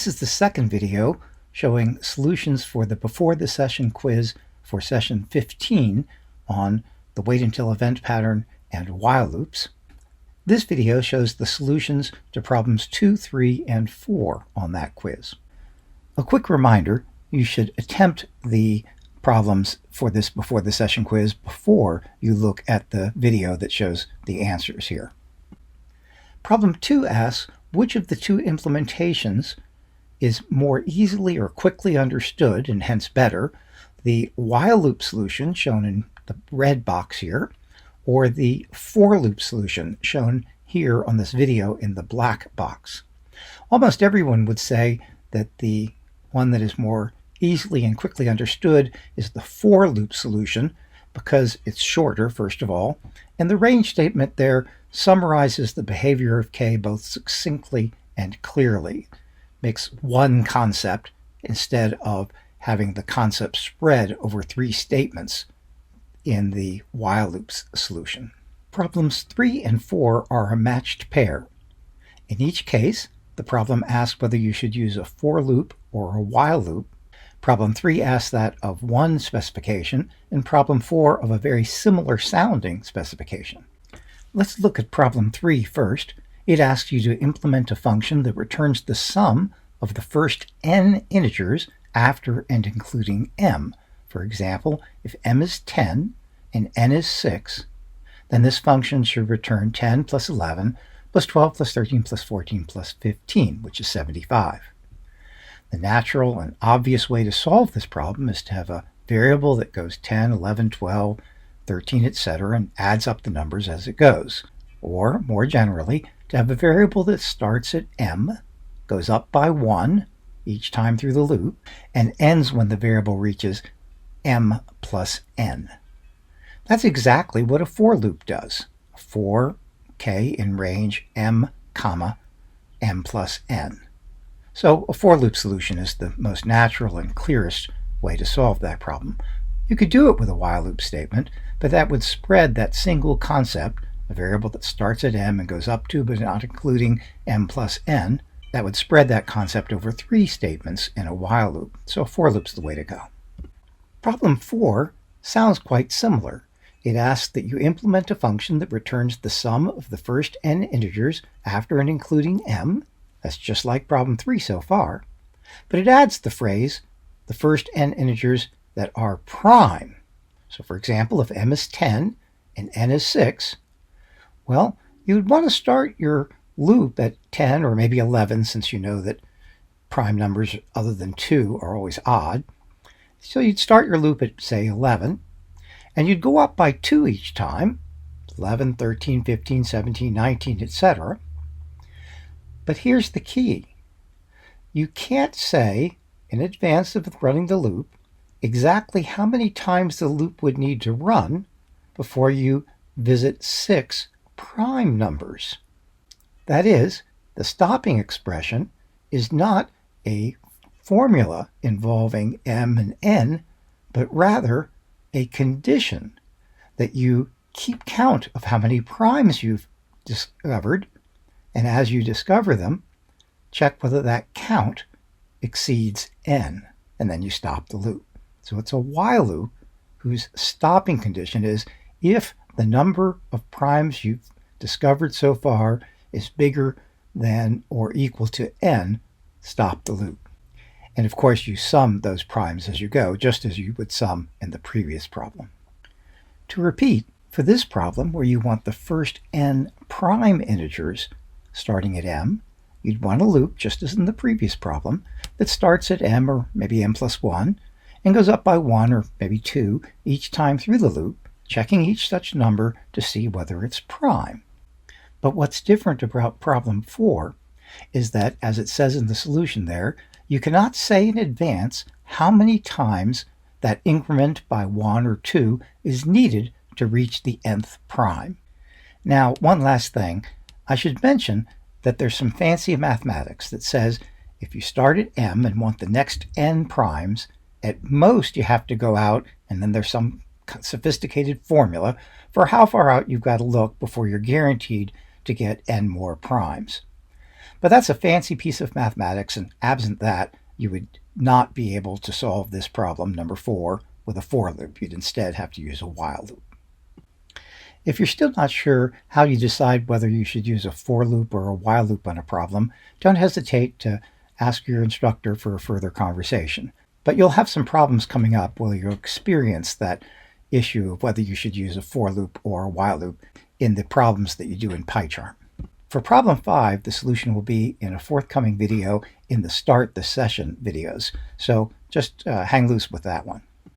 This is the second video showing solutions for the before the session quiz for session 15 on the wait until event pattern and while loops. This video shows the solutions to problems 2, 3, and 4 on that quiz. A quick reminder, you should attempt the problems for this before the session quiz before you look at the video that shows the answers here. Problem 2 asks, which of the two implementations is more easily or quickly understood and hence better, the while loop solution shown in the red box here, or the for loop solution shown here on this video in the black box. Almost everyone would say that the one that is more easily and quickly understood is the for loop solution because it's shorter, first of all, and the range statement there summarizes the behavior of K both succinctly and clearly. Makes one concept instead of having the concept spread over 3 statements in the while loops solution. Problems 3 and 4 are a matched pair. In each case, the problem asks whether you should use a for loop or a while loop. Problem 3 asks that of one specification, and problem 4 of a very similar sounding specification. Let's look at problem 3 first. It asks you to implement a function that returns the sum of the first n integers after and including m. For example, if m is 10 and n is 6, then this function should return 10 plus 11 plus 12 plus 13 plus 14 plus 15, which is 75. The natural and obvious way to solve this problem is to have a variable that goes 10, 11, 12, 13, etc. and adds up the numbers as it goes. Or, more generally, to have a variable that starts at m, goes up by 1 each time through the loop, and ends when the variable reaches m plus n. That's exactly what a for loop does. For k in range m, comma, m plus n. So a for loop solution is the most natural and clearest way to solve that problem. You could do it with a while loop statement, but that would spread that single concept, a variable that starts at m and goes up to but not including m plus n, that would spread that concept over 3 statements in a while loop. So a for loop's the way to go. Problem 4 sounds quite similar. It asks that you implement a function that returns the sum of the first n integers after and including m. That's just like problem 3 so far. But it adds the phrase, the first n integers that are prime. So for example, if m is 10 and n is 6, well, you'd want to start your loop at 10 or maybe 11, since you know that prime numbers other than 2 are always odd. So you'd start your loop at, say, 11, and you'd go up by 2 each time, 11, 13, 15, 17, 19, etc. But here's the key. You can't say, in advance of running the loop, exactly how many times the loop would need to run before you visit 6 prime numbers. That is, the stopping expression is not a formula involving m and n, but rather a condition that you keep count of how many primes you've discovered, and as you discover them, check whether that count exceeds n, and then you stop the loop. So it's a while loop whose stopping condition is if the number of primes you've discovered so far is bigger than or equal to n, stop the loop. And of course you sum those primes as you go, just as you would sum in the previous problem. To repeat, for this problem where you want the first n prime integers starting at m, you'd want a loop, just as in the previous problem, that starts at m or maybe m plus 1 and goes up by 1 or maybe 2 each time through the loop, checking each such number to see whether it's prime. But what's different about problem 4 is that, as it says in the solution there, you cannot say in advance how many times that increment by 1 or 2 is needed to reach the nth prime. Now, one last thing. I should mention that there's some fancy mathematics that says if you start at m and want the next n primes, at most you have to go out, and then there's some sophisticated formula for how far out you've got to look before you're guaranteed to get n more primes. But that's a fancy piece of mathematics, and absent that, you would not be able to solve this problem, number 4, with a for loop. You'd instead have to use a while loop. If you're still not sure how you decide whether you should use a for loop or a while loop on a problem, don't hesitate to ask your instructor for a further conversation. But you'll have some problems coming up where you'll experience that issue of whether you should use a for loop or a while loop in the problems that you do in PyCharm. For problem 5, the solution will be in a forthcoming video in the Start the Session videos, so just hang loose with that one.